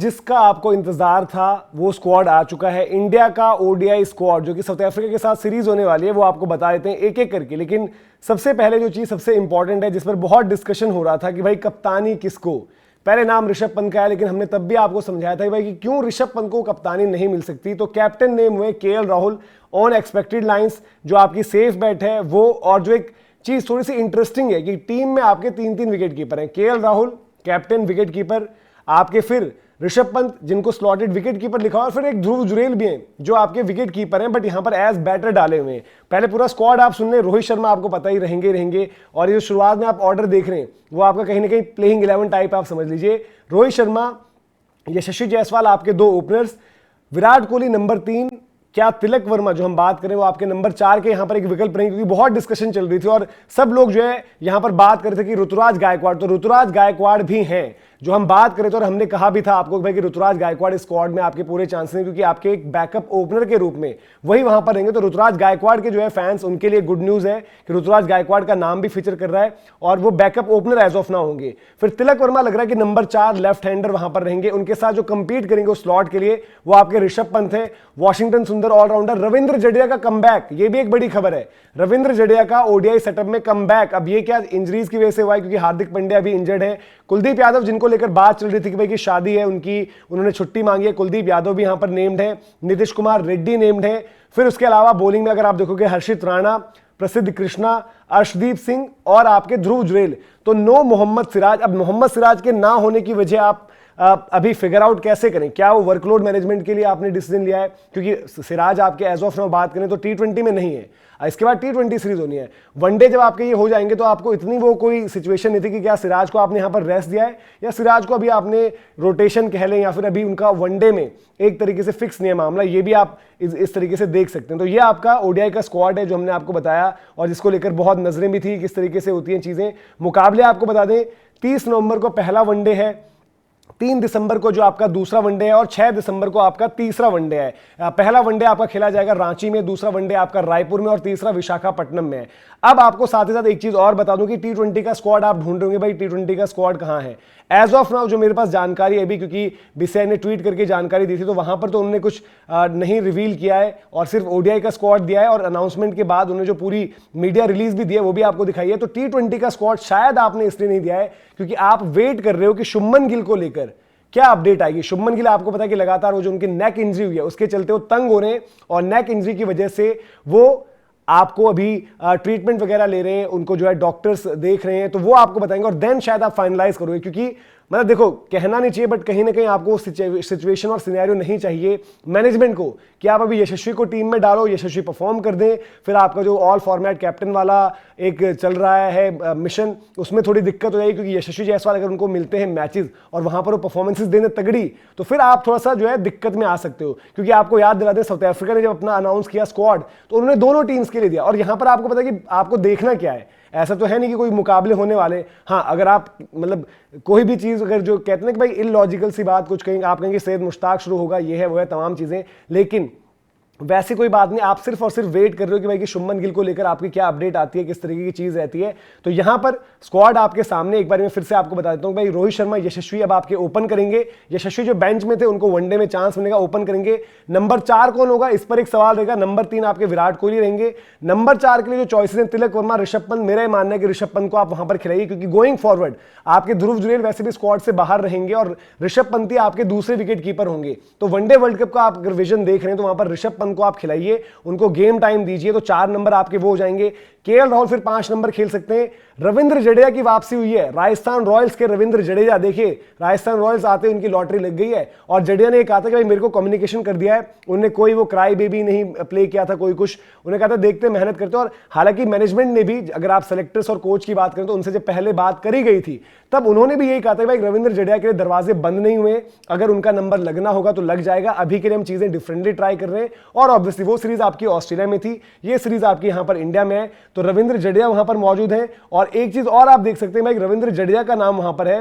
जिसका आपको इंतजार था वो स्क्वाड आ चुका है। इंडिया का ओडीआई स्क्वाड जो कि साउथ अफ्रीका के साथ सीरीज होने वाली है वो आपको बता देते हैं एक एक करके। लेकिन सबसे पहले जो चीज सबसे इंपॉर्टेंट है जिस पर बहुत डिस्कशन हो रहा था कि भाई कप्तानी किसको, पहले नाम ऋषभ पंत का है, लेकिन हमने तब भी आपको समझाया था कि भाई कि क्यों ऋषभ पंत को कप्तानी नहीं मिल सकती। तो कैप्टन नेम हुए KL Rahul on expected lines, जो आपकी सेफ बैट है वो। और जो एक चीज थोड़ी सी इंटरेस्टिंग है कि टीम में आपके तीन तीन विकेट कीपर हैं, KL Rahul captain wicket keeper आपके, फिर ऋषभ पंत जिनको स्लॉटेड विकेट कीपर लिखा, और फिर एक ध्रुव जुरेल भी हैं जो आपके विकेट कीपर हैं बट यहां पर एज बैटर डाले हुए हैं। पहले पूरा स्क्वाड आप सुन रहे, रोहित शर्मा आपको पता ही रहेंगे। और ये शुरुआत में आप ऑर्डर देख रहे हैं वो आपका कहीं ना कहीं प्लेइंग 11 टाइप आप समझ लीजिए। रोहित शर्मा, यशस्वी जायसवाल आपके दो ओपनर्स, विराट कोहली नंबर 3, क्या तिलक वर्मा जो हम बात करें वो आपके नंबर 4 के यहां पर एक विकल्प रहेंगे, क्योंकि बहुत डिस्कशन चल रही थी और सब लोग जो है यहां पर बात कर रहे थे कि ऋतुराज गायकवाड़, तो ऋतुराज गायकवाड़ भी हैं जो हम बात करें तो। और हमने कहा भी था आपको भाई कि ऋतुराज गायकवाड़ स्क्वाड में आपके पूरे चांसेस हैं, क्योंकि आपके एक बैकअप ओपनर के रूप में वही वहां पर रहेंगे। तो ऋतुराज गायकवाड़ के जो है फैंस, उनके लिए गुड न्यूज है कि ऋतुराज गायकवाड़ का नाम भी फीचर कर रहा है और वो backup opener as of now होंगे। फिर तिलक वर्मा लग रहा है कि नंबर 4 लेफ्ट हैंडर वहां पर रहेंगे, उनके साथ जो कंपीट करेंगे उस स्लॉट के लिए वो आपके ऋषभ पंत है। वॉशिंगटन सुंदर ऑलराउंडर, रविंद्र जडेजा का कमबैक, ये भी एक बड़ी खबर है, रविंद्र जडेजा का ओडीआई सेटअप में कमबैक। अब ये क्या इंजरीज की वजह से हुआ है, क्योंकि हार्दिक पांड्या भी इंजर्ड है। कुलदीप यादव जिनको लेकर बात चल रही थी कि भाई की शादी है उनकी, उन्होंने छुट्टी मांगी है, कुलदीप यादव भी यहां पर नेम्ड है। नीतीश कुमार रेड्डी नेम्ड है। फिर उसके अलावा बॉलिंग में अगर आप देखोगे हर्षित राणा, प्रसिद्ध कृष्णा, अर्शदीप सिंह और आपके ध्रुव जुरेल। तो नो मोहम्मद सिराज। अब मोहम्मद सिराज के ना होने की वजह आप अभी फिगर आउट कैसे करें, क्या वो वर्कलोड मैनेजमेंट के लिए आपने डिसीजन लिया है, क्योंकि सिराज आपके एज ऑफ नाउ बात करें तो T20 में नहीं है, इसके बाद T20 सीरीज होनी है। वनडे जब आपके ये हो जाएंगे तो आपको इतनी वो कोई सिचुएशन नहीं थी कि क्या सिराज को आपने यहां पर रेस्ट दिया है या सिराज को अभी आपने रोटेशन कह लें, या फिर अभी उनका वनडे में एक तरीके से फिक्स नहीं है मामला। ये भी आप इस तरीके से देख सकते हैं। तो ये आपका ओडीआई का स्क्वाड है जो हमने आपको बताया और जिसको लेकर बहुत नजरें भी थी किस तरीके से होती हैं चीजें। मुकाबले आपको बता दें 30 नवंबर को पहला वनडे है, 3 दिसंबर को जो आपका दूसरा वनडे है और 6 दिसंबर को आपका तीसरा वनडे है। पहला वनडे आपका खेला जाएगा रांची में, दूसरा वनडे आपका रायपुर में और तीसरा विशाखापट्टनम में है। अब आपको साथ ही साथ एक चीज और बता दूं कि T20 का स्क्वाड आप ढूंढ रहे होंगे भाई T20 का स्क्वाड कहां है। एज ऑफ नाउ जो मेरे पास जानकारी है अभी, क्योंकि बीसीसीआई ने ट्वीट करके जानकारी दी थी तो वहां पर तो उन्होंने कुछ नहीं रिवील किया है और सिर्फ ओडीआई का स्क्वाड दिया है, और अनाउंसमेंट के बाद उन्होंने जो पूरी मीडिया रिलीज भी दी है वो भी आपको दिखाई है। तो T20 का स्क्वाड शायद आपने इसलिए नहीं दिया है क्योंकि आप वेट कर रहे हो कि शुभमन गिल को लेकर क्या अपडेट आएगी। शुभमन गिल आपको पता है कि लगातार वो जो उनकी नेक इंजरी हुई है उसके चलते वो तंग हो रहे हैं और नेक इंजरी की वजह से वो आपको अभी ट्रीटमेंट वगैरह ले रहे हैं, उनको जो है डॉक्टर्स देख रहे हैं, तो वो आपको बताएंगे और देन शायद आप फाइनलाइज करोगे। क्योंकि मतलब देखो कहना नहीं चाहिए बट कहीं ना कहीं आपको सिचुएशन और सिनेरियो नहीं चाहिए मैनेजमेंट को कि आप अभी यशस्वी को टीम में डालो, यशस्वी परफॉर्म कर दें, फिर आपका जो ऑल फॉर्मेट कैप्टन वाला एक चल रहा है मिशन उसमें थोड़ी दिक्कत हो जाएगी, क्योंकि यशस्वी जायसवाल अगर उनको मिलते हैं मैचेस और वहां पर वो परफॉर्मेंसेस देने तगड़ी तो फिर आप थोड़ा सा जो है दिक्कत में आ सकते हो। क्योंकि आपको याद दिला दें साउथ अफ्रीका ने जब अपना अनाउंस किया स्क्वाड तो उन्होंने दोनों टीम्स के लिए दिया, और यहां पर आपको पता है कि आपको देखना क्या है, ऐसा तो है नहीं कि कोई मुकाबले होने वाले। हाँ अगर आप मतलब कोई भी चीज अगर जो कहते हैं कि भाई इलॉजिकल सी बात कुछ कहेंगे, आप कहेंगे सैयद मुश्ताक शुरू होगा, ये है वो है तमाम चीजें, लेकिन वैसी कोई बात नहीं। आप सिर्फ और सिर्फ वेट कर रहे हो कि भाई कि शुभमन गिल को लेकर आपकी क्या अपडेट आती है, किस तरीके की चीज रहती है। तो यहां पर स्क्वाड आपके सामने एक बार मैं फिर से आपको बता देता हूं भाई, रोहित शर्मा यशस्वी अब आपके ओपन करेंगे। यशस्वी जो बेंच में थे उनको वनडे में चांस मिलेगा, ओपन करेंगे। नंबर 4 कौन होगा इस पर एक सवाल रहेगा। नंबर 3 आपके विराट कोहली रहेंगे। नंबर 4 के लिए जो चॉइसेस हैं तिलक वर्मा, ऋषभ पंत, मेरा मानना है कि ऋषभ पंत को आप वहां पर खिलाइए, क्योंकि गोइंग फॉरवर्ड आपके ध्रुव जुरेल वैसे भी स्क्वाड से बाहर रहेंगे और ऋषभ पंत ही आपके दूसरे विकेट कीपर होंगे। तो वनडे वर्ल्ड कप का आप अगर विजन देख रहे हैं तो वहां पर ऋषभ पंत को आप खिलाइए, उनको गेम टाइम दीजिए, तो 4 नंबर आपके वो हो जाएंगे। केएल राहुल फिर 5 नंबर खेल सकते हैं। रविंद्र जडेजा की वापसी हुई है, राजस्थान रॉयल्स के रविंद्र जडेजा, देखिए राजस्थान रॉयल्स आते उनकी लॉटरी लग गई है और जडेजा ने कहा था कि भाई मेरे को कम्युनिकेशन कर दिया है, उन्होंने कोई वो क्राई बेबी नहीं प्ले किया था, कोई कुछ उन्होंने कहा था देखते मेहनत करते। और हालांकि मैनेजमेंट ने भी, अगर आप सेलेक्टर्स और कोच की बात करें तो उनसे जब पहले बात करी गई थी तब उन्होंने भी यही कहा था कि भाई रविंद्र जडेजा के लिए दरवाजे बंद नहीं हुए, अगर उनका नंबर लगना होगा तो लग जाएगा। अभी के लिए हम चीजें डिफरेंटली ट्राई कर रहे हैं और ऑब्वियसली वो सीरीज आपकी ऑस्ट्रेलिया में थी, ये सीरीज आपकी यहां पर इंडिया में है, तो रविंद्र जडेजा वहां पर मौजूद है। और एक चीज और आप देख सकते हैं भाई, रविंद्र जडेजा का नाम वहां पर है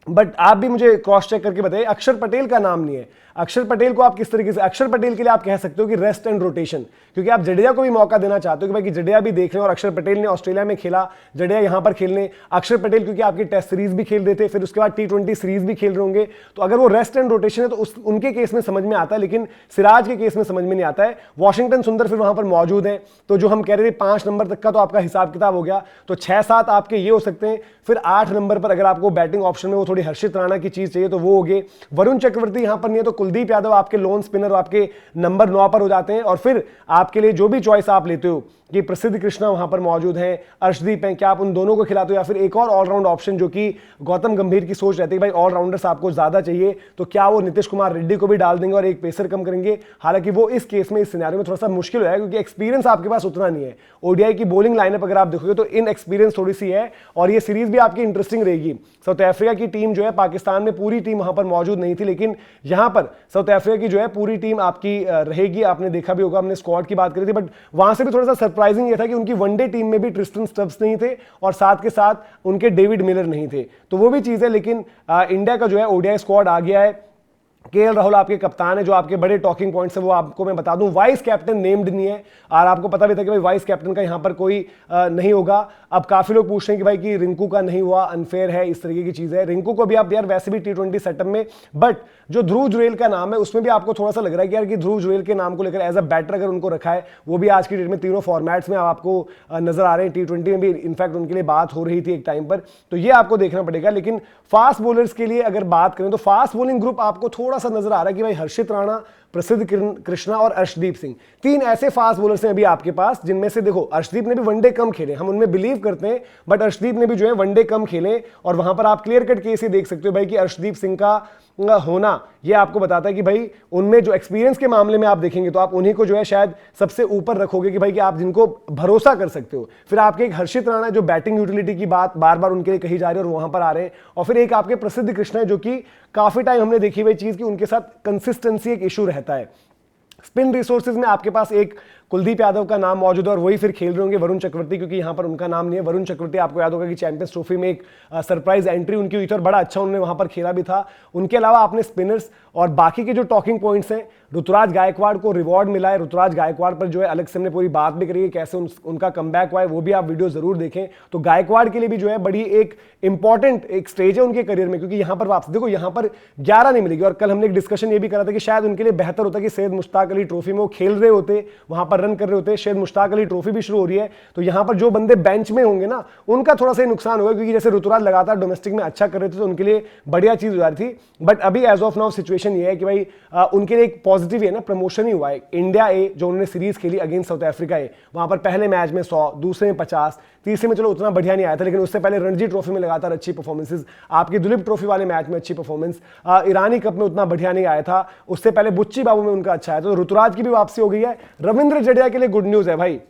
बट आप भी मुझे क्रॉस चेक करके बताइए, अक्षर पटेल का नाम नहीं है। अक्षर पटेल को आप किस तरीके से, अक्षर पटेल के लिए आप कह सकते हो कि रेस्ट एंड रोटेशन, क्योंकि आप जडेजा को भी मौका देना चाहते हो कि भाई कि जडेजा भी देख रहे हैं, और अक्षर पटेल ने ऑस्ट्रेलिया में खेला, जडेजा यहां पर खेलने, अक्षर पटेल क्योंकि आपकी टेस्ट सीरीज भी खेल रहे थे, फिर उसके बाद T20 सीरीज भी खेल रहे होंगे, तो अगर वो रेस्ट एंड रोटेशन है तो उनके केस में समझ में आता है, लेकिन सिराज के केस में समझ में नहीं आता है। वॉशिंगटन सुंदर फिर वहां पर मौजूद है, तो जो हम कह रहे थे 5 नंबर तक का तो आपका हिसाब किताब हो गया, तो 6-7 आपके ये हो सकते हैं। फिर 8 नंबर पर अगर आपको बैटिंग ऑप्शन में वो थोड़ी हर्षित राणा की चीज चाहिए तो वो हो गए। वरुण चक्रवर्ती यहां पर नहीं है, तो कुलदीप यादव आपके लोन स्पिनर आपके नंबर 9 पर हो जाते हैं। और फिर आपके लिए जो भी चॉइस आप लेते हो कि प्रसिद्ध कृष्णा वहां पर मौजूद हैं, अर्शदीप हैं, क्या आप उन दोनों को खिलाते हो, या फिर एक और ऑलराउंड ऑप्शन जो कि गौतम गंभीर की सोच रहती है भाई ऑलराउंडर्स आपको ज्यादा चाहिए, तो क्या वो नीतीश कुमार रेड्डी को भी डाल देंगे और एक पेसर कम करेंगे। हालांकि वो इस केस में, इस सिनेरियो में थोड़ा सा मुश्किल है, क्योंकि एक्सपीरियंस आपके पास उतना नहीं है। ओडीआई की बॉलिंग लाइनअप अगर आप देखोगे तो इन एक्सपीरियंस थोड़ी सी है, और ये सीरीज भी आपकी इंटरेस्टिंग रहेगी। साउथ अफ्रीका की टीम जो है, पाकिस्तान में पूरी टीम वहां पर मौजूद नहीं थी, लेकिन यहां पर साउथ अफ्रीका की जो है पूरी टीम आपकी रहेगी। आपने देखा भी होगा, हमने स्क्वाड की बात करी थी, बट वहां से भी थोड़ा सा सरप्राइजिंग ये था कि उनकी वनडे टीम में भी ट्रिस्टन स्टब्स नहीं थे, और साथ के साथ उनके डेविड मिलर नहीं थे, तो वो भी चीज है। लेकिन इंडिया का जो है ओडीआई स्क्वाड आ गया है। केएल राहुल आपके कप्तान है, जो आपके बड़े टॉकिंग पॉइंट्स है वो आपको मैं बता दूं। वाइस कैप्टन नेम्ड नहीं है, और आपको पता भी था कि भाई वाइस कैप्टन का यहां पर कोई नहीं होगा। अब काफी लोग पूछ रहे हैं कि भाई कि रिंकू का नहीं हुआ, अनफेयर है, इस तरीके की चीज है। रिंकू को भी आप यार वैसे भी T20 सेटअप में, बट जो ध्रुव जुरेल का नाम है उसमें भी आपको थोड़ा सा लग रहा है कि यार कि ध्रुव जुरेल के नाम को लेकर एज अ बैटर अगर उनको रखा है, वो भी आज की डेट में तीनों फॉर्मेट्स में आपको नजर आ रहे हैं। T20 में भी इनफैक्ट उनके लिए बात हो रही थी एक टाइम पर, तो ये आपको देखना पड़ेगा। लेकिन फास्ट बॉलर्स के लिए अगर बात करें तो फास्ट बॉलिंग ग्रुप आपको थोड़ा सा नजर आ रहा है कि भाई हर्षित राणा, प्रसिद्ध कृष्णा और अर्शदीप सिंह, 3 ऐसे फास्ट बॉलर्स हैं अभी आपके पास, जिनमें से देखो अर्शदीप ने भी वनडे कम खेले, हम उनमें बिलीव करते हैं, बट अर्शदीप ने भी जो है वनडे कम खेले, और वहां पर आप क्लियर कट केस ही देख सकते हो भाई कि अर्शदीप सिंह का होना ये आपको बताता है कि भाई उनमें जो एक्सपीरियंस के मामले में आप देखेंगे तो आप उन्हीं को जो है शायद सबसे ऊपर रखोगे कि भाई कि आप जिनको भरोसा कर सकते हो। फिर आपके एक हर्षित राणा जो बैटिंग यूटिलिटी की बात बार बार उनके लिए कही जा रही है और वहां पर आ रहे हैं, और फिर एक आपके प्रसिद्ध कृष्णा है जो कि काफी टाइम हमने देखी हुई चीज कि उनके साथ कंसिस्टेंसी एक इशू रहता है। स्पिन रिसोर्सेज में आपके पास एक कुलदीप यादव का नाम मौजूद है, और वही फिर खेल रहे होंगे वरुण चक्रवर्ती, क्योंकि यहां पर उनका नाम नहीं है। वरुण चक्रवर्ती आपको याद होगा कि चैंपियंस ट्रॉफी में एक सरप्राइज एंट्री उनकी हुई थी और बड़ा अच्छा उन्होंने वहां पर खेला भी था। उनके अलावा आपने स्पिनर्स और बाकी के जो टॉकिंग पॉइंट्स हैं, ऋतुराज गायकवाड़ को रिवॉर्ड मिला है, ऋतुराज गायकवाड़ पर जो है अलग से हमने पूरी बात भी करी है, कैसे उनका कमबैक हुआ है, वो भी आप वीडियो जरूर देखें। तो गायकवाड़ के लिए भी जो है बड़ी एक इंपॉर्टेंट एक स्टेज है उनके करियर में, क्योंकि यहां पर वापस देखो, यहां पर 11 नहीं मिलेगी। और कल हमने एक डिस्कशन ये भी करा था कि शायद उनके लिए बेहतर होता कि सैयद मुश्ताक अली ट्रॉफी में वो खेल रहे होते, वहां पर रन कर रहे होते। शायद मुश्ताक अली ट्रॉफी भी शुरू हो रही है, तो यहां पर जो बंदे बेंच में होंगे ना, उनका थोड़ा सा नुकसान होगा, क्योंकि जैसे ऋतुराज लगातार डोमेस्टिक में अच्छा कर रहे थे तो उनके लिए बढ़िया चीज हो रही थी। बट अभी एज ऑफ नाउ सिचुएशन ये है कि भाई उनके लिए एक पॉजिटिव है ना, प्रमोशन ही हुआ है। इंडिया ए जो उन्होंने सीरीज खेली अगेंस्ट साउथ अफ्रीका ए, वहां पर पहले मैच में 100, दूसरे में 50, तीसरे में चलो उतना बढ़िया नहीं आया था, लेकिन उससे पहले रणजी ट्रॉफी में लगातार अच्छी परफॉर्मेंसेज, आपकी दुलीप ट्रॉफी वाले मैच में अच्छी परफॉर्मेंस, ईरानी कप में उतना बढ़िया नहीं आया था, उससे पहले बुच्ची बाबू में उनका अच्छा आया था। तो ऋतुराज की भी वापसी हो गई है। रविंद्र जडेजा के लिए गुड न्यूज है भाई,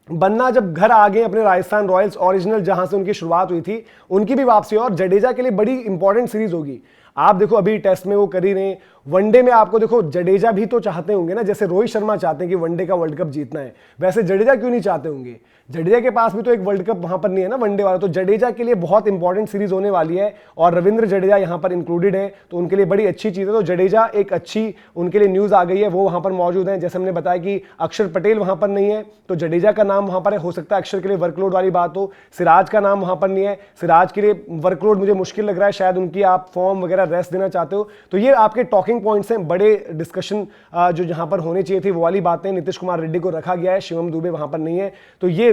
बन्ना जब घर आ गए अपने राजस्थान रॉयल्स ओरिजिनल जहां से उनकी शुरुआत हुई थी, उनकी भी वापसी, और जडेजा के लिए बड़ी इंपॉर्टेंट सीरीज होगी। आप देखो अभी टेस्ट में वो कर ही रहे, वनडे में आपको देखो जडेजा भी तो चाहते होंगे ना, जैसे रोहित शर्मा चाहते हैं कि वनडे का वर्ल्ड कप जीतना है, वैसे जडेजा क्यों नहीं चाहते होंगे? जडेजा के पास भी तो एक वर्ल्ड कप वहां पर नहीं है ना वनडे वाला, तो जडेजा के लिए बहुत इंपॉर्टेंट सीरीज होने वाली है, और रविंद्र जडेजा यहां पर इंक्लूडेड है, तो उनके लिए बड़ी अच्छी चीज है। तो जडेजा एक अच्छी उनके लिए न्यूज आ गई है, वो वहां पर मौजूद है। जैसे हमने बताया कि अक्षर पटेल वहां पर नहीं है, तो जडेजा का नाम वहां पर है। हो सकता है अक्षर के लिए वर्कलोड वाली बात हो। सिराज का नाम वहां पर नहीं है, सिराज के लिए वर्कलोड मुझे मुश्किल लग रहा है, शायद उनकी आप फॉर्म वगैरह रेस्ट देना चाहते हो। तो ये आपके टॉकिंग पॉइंट्स हैं, बड़े डिस्कशन जो जहां पर होने चाहिए थी वो वाली बातें। नीतीश कुमार रेड्डी को रखा गया है, शिवम दुबे वहां पर नहीं है, तो ये